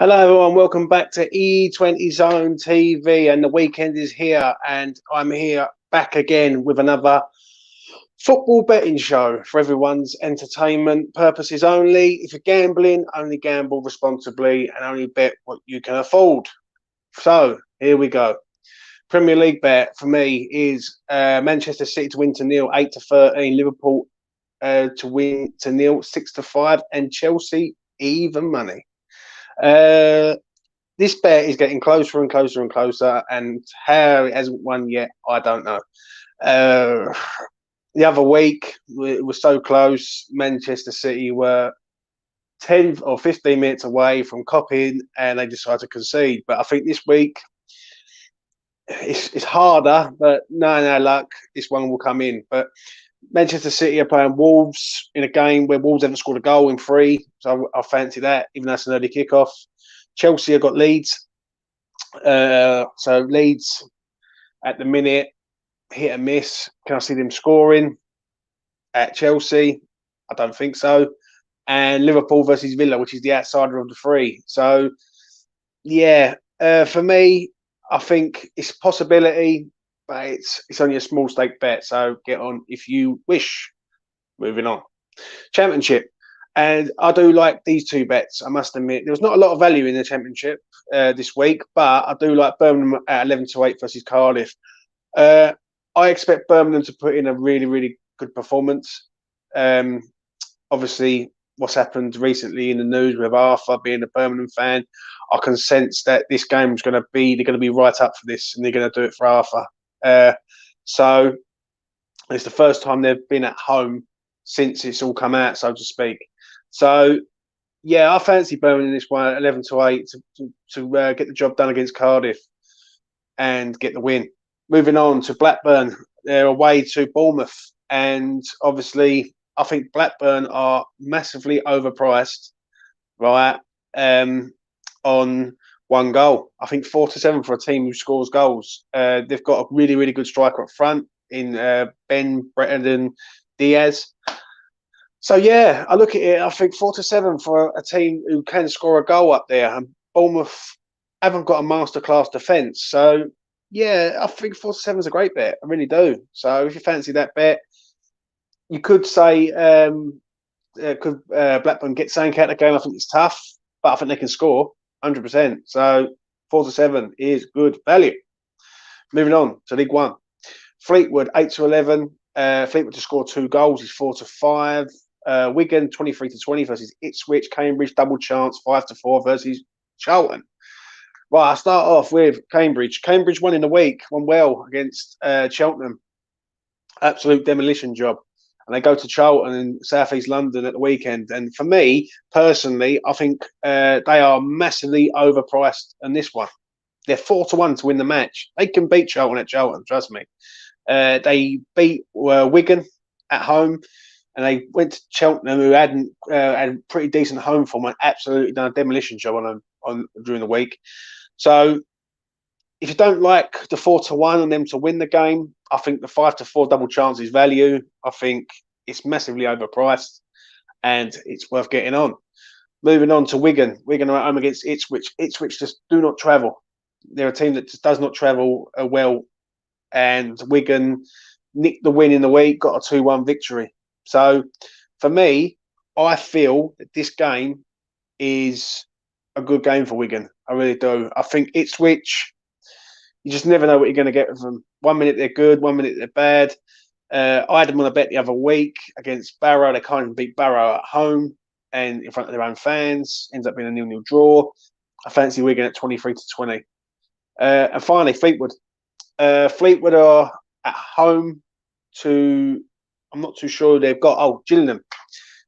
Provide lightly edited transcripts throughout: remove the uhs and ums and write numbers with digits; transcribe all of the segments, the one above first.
Hello, everyone. Welcome back to E20 Zone TV. And the weekend is here, and I'm here back again with another football betting show for everyone's entertainment purposes only. If you're gambling, only gamble responsibly and only bet what you can afford. So, here we go. Premier League bet for me is Manchester City to win to nil, 8-13. Liverpool to win to nil, 6-5. And Chelsea even money. This bet is getting closer and closer and closer, and how it hasn't won yet, I don't know. Uh, the other week, it was so close. Manchester City were 10 or 15 minutes away from copying, and they decided to concede. But I think this week, it's harder, but no luck. This one will come in. But Manchester City are playing Wolves in a game where Wolves haven't scored a goal in three, so I fancy that, even though it's an early kickoff. Chelsea have got Leeds. So Leeds at the minute, hit and miss. Can I see them scoring at Chelsea? I don't think so. And Liverpool versus Villa, which is the outsider of the three. So, yeah, for me, I think it's a possibility, but it's only a small stake bet. So get on if you wish. Moving on. Championship. And I do like these two bets, I must admit. There was not a lot of value in the Championship this week, but I do like Birmingham at 11-8 versus Cardiff. I expect Birmingham to put in a really, really good performance. Obviously, what's happened recently in the news with Arthur being a Birmingham fan, I can sense that this game's going to be, they're going to be right up for this, and they're going to do it for Arthur. So it's the first time they've been at home since it's all come out, so to speak. So, yeah, I fancy Burnley in this one, 11-8, to get the job done against Cardiff and get the win. Moving on to Blackburn, they're away to Bournemouth, and obviously, I think Blackburn are massively overpriced, right? On one goal, I think 4-7 for a team who scores goals. They've got a really, really good striker up front in Ben Bradford Diaz. So yeah, I look at it. I think 4-7 for a team who can score a goal up there, and Bournemouth haven't got a masterclass defence. So yeah, I think 4-7 is a great bet. I really do. So if you fancy that bet, you could say could Blackburn get something out of the game? I think it's tough, but I think they can score 100%. So 4-7 is good value. Moving on to League One, Fleetwood 8-11. Fleetwood to score 2 goals is 4-5. Wigan 23-20 versus Ipswich. Cambridge double chance 5-4 versus Charlton. Right, I'll start off with Cambridge. Cambridge won in the week, won well against Cheltenham. Absolute demolition job. And they go to Charlton in South East London at the weekend. And for me, personally, I think they are massively overpriced in this one. They're 4-1 to win the match. They can beat Charlton at Charlton, trust me. They beat Wigan at home, and they went to Cheltenham, who had a pretty decent home form, and absolutely done a demolition job on during the week. So, if you don't like the 4-1 on them to win the game, I think the 5-4 double chance is value. I think it's massively overpriced, and it's worth getting on. Moving on to Wigan. Wigan are at home against Ipswich. Ipswich just do not travel. They're a team that just does not travel well. And Wigan nicked the win in the week, got a 2-1 victory. So, for me, I feel that this game is a good game for Wigan. I really do. I think Ipswich, you just never know what you're going to get with them. 1 minute they're good, 1 minute they're bad. I had them on a bet the other week against Barrow. They kind of beat Barrow at home and in front of their own fans. Ends up being a 0-0 draw. I fancy Wigan at 23-20. And finally, Fleetwood. Fleetwood are at home to, I'm not too sure they've got, Gillingham.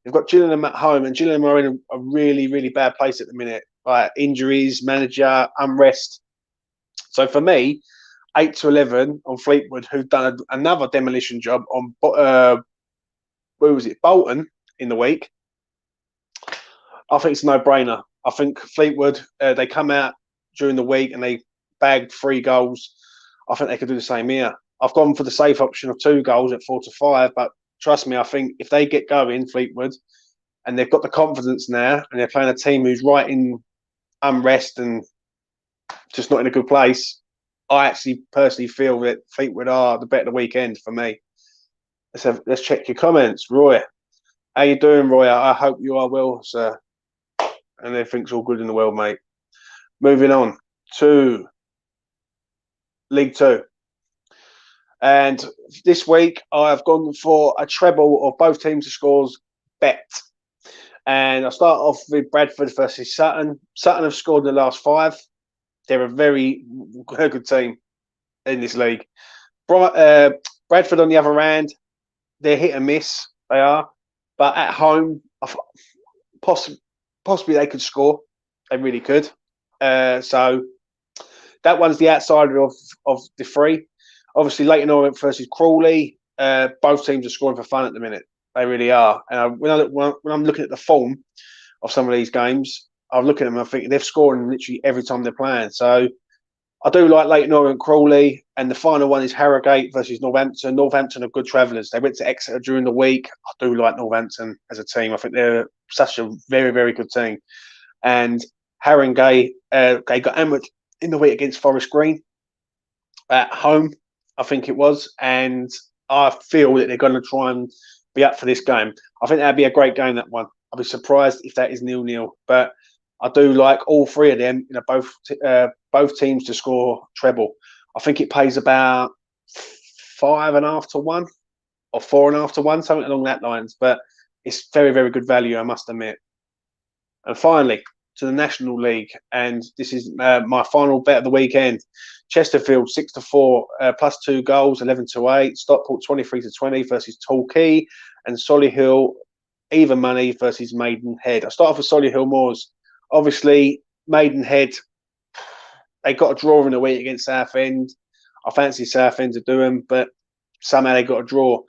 They've got Gillingham at home, and Gillingham are in a really, really bad place at the minute. Like injuries, manager, unrest. So for me, 8-11 on Fleetwood, who've done another demolition job on, where was it, Bolton in the week. I think it's a no-brainer. I think Fleetwood, they come out during the week and they bagged 3 goals. I think they could do the same here. I've gone for the safe option of 2 goals at 4-5, but trust me, I think if they get going, Fleetwood, and they've got the confidence now, and they're playing a team who's right in unrest and just not in a good place, I actually personally feel that Fleetwood are the better weekend for me. Let's check your comments. Roy, how you doing, Roy? I hope you are well, sir, and everything's all good in the world, mate. Moving on to League Two. And this week, I've gone for a treble of both teams to scores bet. And I'll start off with Bradford versus Saturn. Saturn have scored in the last 5. They're a very good team in this league. Bradford, on the other hand, they're hit and miss. They are. But at home, possibly they could score. They really could. So that one's the outsider of the 3. Obviously, Leighton Orient versus Crawley. Both teams are scoring for fun at the minute. They really are. And when I'm looking at the form of some of these games, I'm looking at them and I'm thinking they're scoring literally every time they're playing. So I do like Leighton Orient, Crawley. And the final one is Harrogate versus Northampton. Northampton are good travellers. They went to Exeter during the week. I do like Northampton as a team. I think they're such a very, very good team. And Harrogate, they got hammered in the week against Forest Green at home, I think it was. And I feel that they're going to try and be up for this game. I think that'd be a great game, that one. I'll be surprised if that is 0-0. But I do like all 3 of them, both teams to score treble. I think it pays about 5.5 to 1 or 4.5 to 1, something along that lines. But it's very, very good value, I must admit. And finally, to the National League, and this is my final bet of the weekend. Chesterfield 6-4 plus 2 goals, 11-8. Stockport 23-20 versus Torquay, and Solihull even money versus Maidenhead. I start off with Solihull Moors. Obviously, Maidenhead, they got a draw in the week against Southend. I fancy Southend to do them, but somehow they got a draw.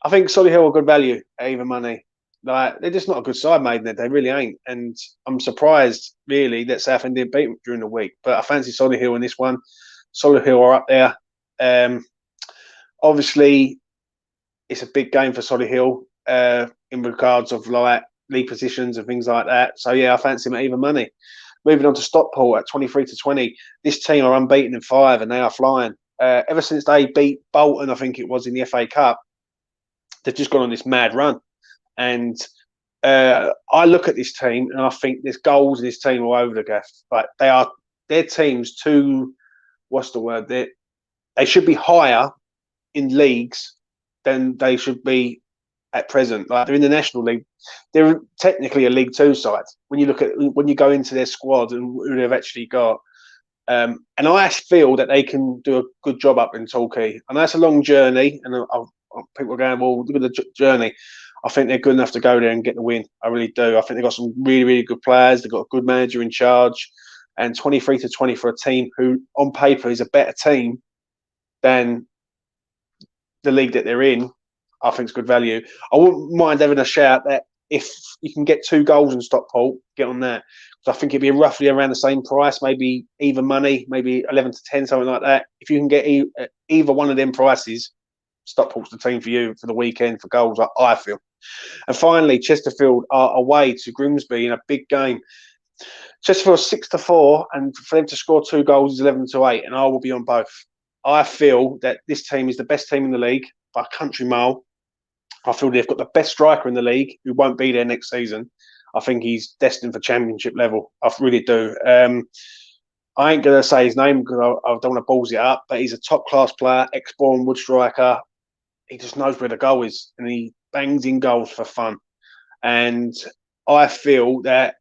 I think Solihull are good value at even money. Like, they're just not a good side, Maidenhead. They really ain't. And I'm surprised, really, that Southend didn't beat them during the week. But I fancy Solihull in this one. Solihull are up there. Obviously, it's a big game for Solihull in regards of like league positions and things like that. So yeah, I fancy them at even money. Moving on to Stockport at 23-20. This team are unbeaten in 5 and they are flying. Ever since they beat Bolton, I think it was in the FA Cup, they've just gone on this mad run. And I look at this team and I think there's goals in this team all over the gaff. But their team's too. What's the word? They should be higher in leagues than they should be at present. Like, they're in the National League. They're technically a League Two side. When you go into their squad and who they've actually got. And I feel that they can do a good job up in Torquay. I know it's a long journey, and people are going, well, look at the journey. I think they're good enough to go there and get the win. I really do. I think they've got some really, really good players. They've got a good manager in charge. And 23-20 for a team who, on paper, is a better team than the league that they're in, I think it's good value. I wouldn't mind having a shout that if you can get 2 goals in Stockport, get on that. So I think it'd be roughly around the same price, maybe even money, maybe 11-10, something like that. If you can get either one of them prices, Stockport's the team for you for the weekend for goals, I feel. And finally, Chesterfield are away to Grimsby in a big game. Chesterfield 6-4, and for them to score 2 goals is 11-8, and I will be on both. I feel that this team is the best team in the league by a country mile. I feel they've got the best striker in the league who won't be there next season. I think he's destined for championship level. I really do. I ain't going to say his name because I don't want to balls it up, but he's a top-class player, ex-born wood striker. He just knows where the goal is, and he bangs in goals for fun. And I feel that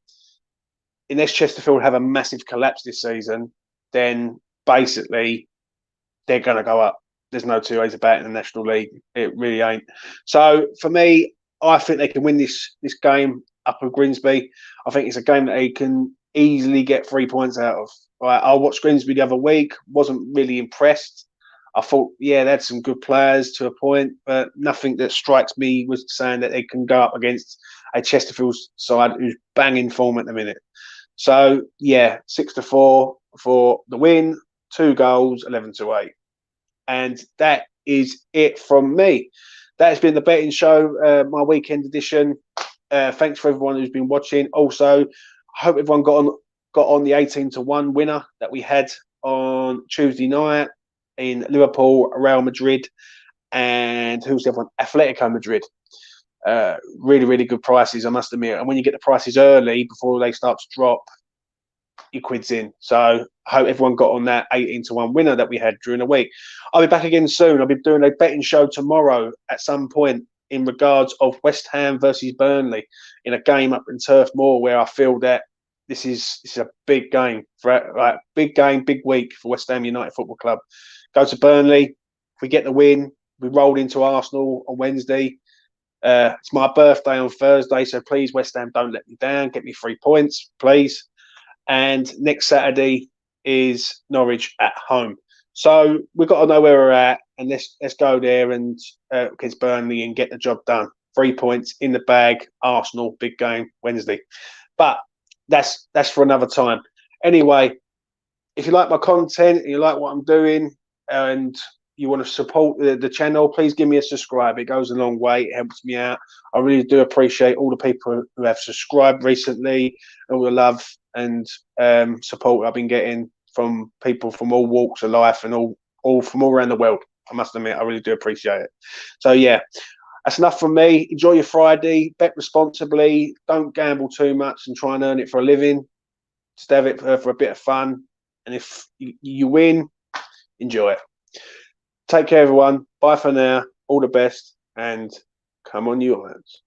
unless Chesterfield have a massive collapse this season, then basically they're going to go up. There's no 2 ways about it in the National League. It really ain't. So for me, I think they can win this game up at Grimsby. I think it's a game that they can easily get 3 points out of. Right, I watched Grimsby the other week. Wasn't really impressed. I thought, yeah, they had some good players to a point, but nothing that strikes me was saying that they can go up against a Chesterfield side who's banging form at the minute. So, yeah, 6-4 for the win, 2 goals, 11-8. And that is it from me. That has been the betting show, my weekend edition. Thanks for everyone who's been watching. Also, I hope everyone got got on the 18-1 winner that we had on Tuesday night in Liverpool, Real Madrid, and who's the other one? Atletico Madrid. Really, really good prices, I must admit. And when you get the prices early before they start to drop, your quid's in. So I hope everyone got on that 18-1 winner that we had during the week. I'll be back again soon. I'll be doing a betting show tomorrow at some point in regards of West Ham versus Burnley in a game up in Turf Moor, where I feel that this is a big game for big week for West Ham United Football Club. Go to Burnley. If we get the win, we rolled into Arsenal on Wednesday. It's my birthday on Thursday, so please, West Ham, don't let me down. Get me 3 points, please. And next Saturday is Norwich at home. So we've got to know where we're at, and let's go there and against Burnley and get the job done. 3 points in the bag. Arsenal, big game Wednesday. But that's for another time. Anyway, if you like my content and you like what I'm doing and you want to support the channel, please give me a subscribe. It goes a long way. It helps me out. I really do appreciate all the people who have subscribed recently, and all the love and support I've been getting from people from all walks of life and all from all around the world. I must admit, I really do appreciate it. So yeah, that's enough from me. Enjoy your Friday. Bet responsibly. Don't gamble too much and try and earn it for a living. Just have it for a bit of fun. And if you win, enjoy it. Take care, everyone. Bye for now. All the best. And come on, you Lions.